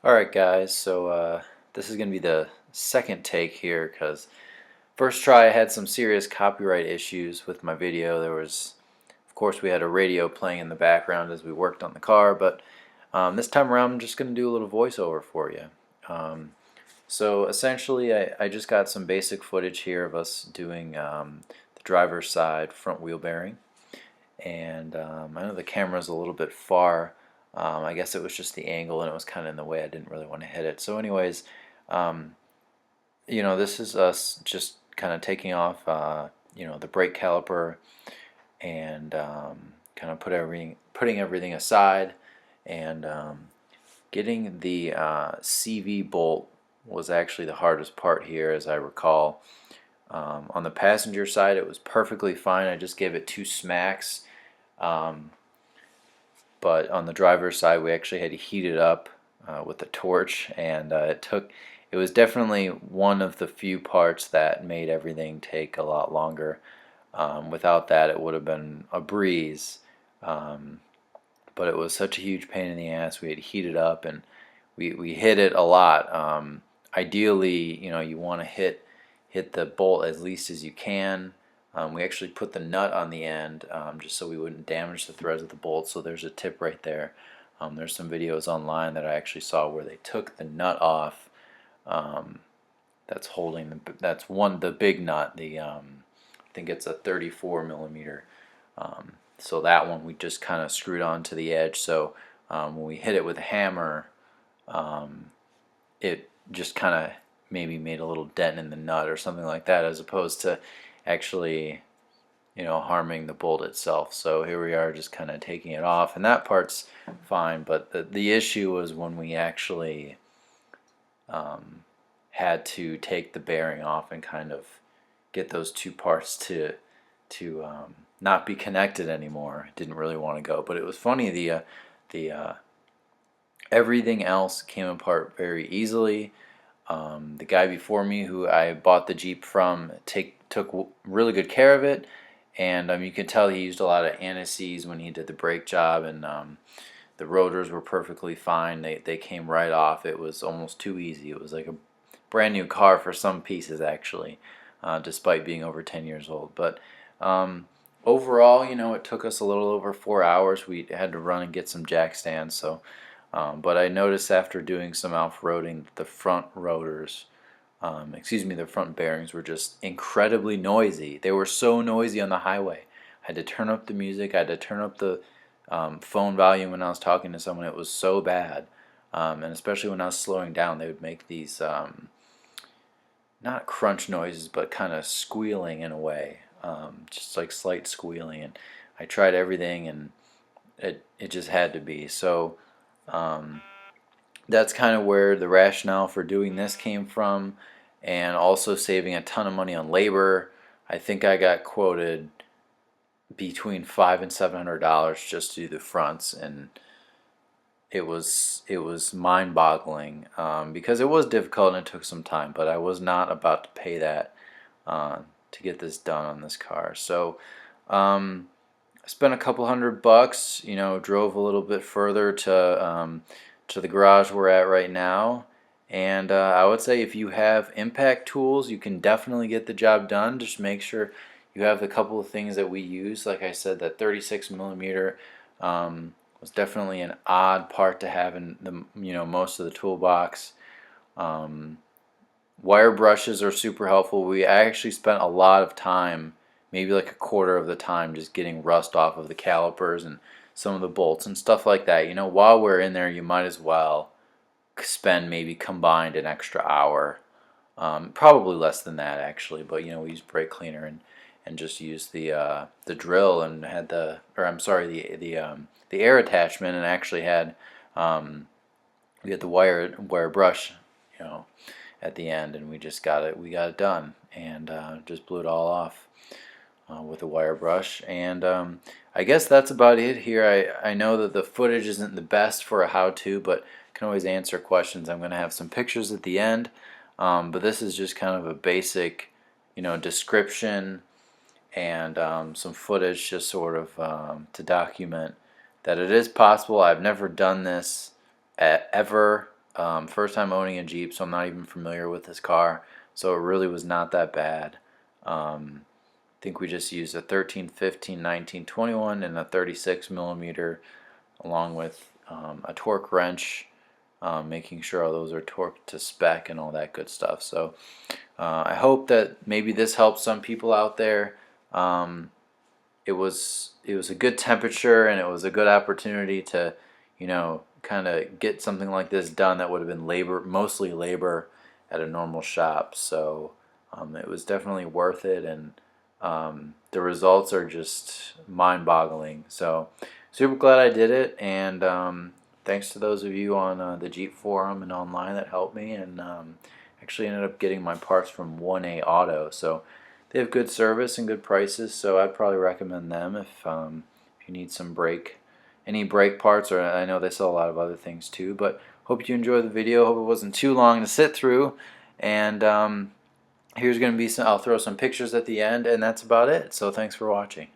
Alright guys, so this is going to be the second take here because first try I had some serious copyright issues with my video. Of course we had a radio playing in the background as we worked on the car, but this time around I'm just going to do a little voiceover for you. So essentially I just got some basic footage here of us doing the driver's side front wheel bearing, and I know the camera's a little bit far. I guess it was just the angle and it was kind of in the way. I didn't really want to hit it. So anyways, um, this is us just kind of taking off, the brake caliper and kind of putting everything aside, and getting the CV bolt was actually the hardest part here, as I recall. On the passenger side, it was perfectly fine. I just gave it two smacks. Um, but on the driver's side, we actually had to heat it up with a torch, and it was definitely one of the few parts that made everything take a lot longer. Without that, it would have been a breeze. Um, but it was such a huge pain in the ass. We had to heat it up, and we hit it a lot. Ideally, you want to hit the bolt as least as you can. We actually put the nut on the end just so we wouldn't damage the threads of the bolt. So there's a tip right there. There's some videos online that I actually saw where they took the nut off. That's the big nut. I think it's a 34 millimeter. So that one we just kind of screwed onto the edge. So when we hit it with a hammer, it just kind of maybe made a little dent in the nut or something like that, as opposed to actually harming the bolt itself. So here we are just kind of taking it off, and that part's fine, but the issue was when we actually had to take the bearing off and kind of get those two parts to not be connected anymore. Didn't really want to go, but it was funny. The everything else came apart very easily. The guy before me, who I bought the Jeep from, took really good care of it, and you can tell he used a lot of anti-seize when he did the brake job, and the rotors were perfectly fine. They came right off. It was almost too easy. It was like a brand new car for some pieces, actually, despite being over 10 years old. But overall, it took us a little over 4 hours. We had to run and get some jack stands. So, but I noticed after doing some off-roading that the front rotors, the front bearings were just incredibly noisy. They were so noisy on the highway. I had to turn up the music. I had to turn up the phone volume when I was talking to someone. It was so bad. And especially when I was slowing down, they would make these not crunch noises, but kind of squealing in a way, just like slight squealing. And I tried everything, and it just had to be. So that's kind of where the rationale for doing this came from, and also saving a ton of money on labor. I think I got quoted between $500 and $700 just to do the fronts, and it was mind-boggling, because it was difficult and it took some time, but I was not about to pay that to get this done on this car. So I spent a couple $100. Drove a little bit further to the garage we're at right now, and I would say if you have impact tools, you can definitely get the job done. Just make sure you have the couple of things that we use. Like I said, that 36 millimeter was definitely an odd part to have in the most of the toolbox. Wire brushes are super helpful. I actually spent a lot of time, maybe like a quarter of the time, just getting rust off of the calipers and some of the bolts and stuff like that. While we're in there, you might as well spend maybe combined an extra hour. Probably less than that, actually, but we use brake cleaner and just used the drill, and had the air attachment, and actually had we had the wire brush at the end, and we got it done, and just blew it all off with a wire brush. And I guess that's about it here. I know that the footage isn't the best for a how-to, but can always answer questions. I'm going to have some pictures at the end, but this is just kind of a basic description, and some footage, just sort of to document that it is possible. I've never done this ever. First time owning a Jeep, so I'm not even familiar with this car. So it really was not that bad. I think we just used a 13, 15, 19, 21, and a 36 millimeter, along with a torque wrench, making sure all those are torqued to spec and all that good stuff. So I hope that maybe this helps some people out there. It was a good temperature, and it was a good opportunity to, kind of get something like this done that would have been mostly labor at a normal shop. So it was definitely worth it, and the results are just mind-boggling. So super glad I did it, and thanks to those of you on the Jeep forum and online that helped me, and actually ended up getting my parts from 1A Auto. So they have good service and good prices, so I'd probably recommend them if you need any brake parts, or I know they sell a lot of other things too. But hope you enjoyed the video. Hope it wasn't too long to sit through. And here's going to be I'll throw some pictures at the end, and that's about it. So thanks for watching.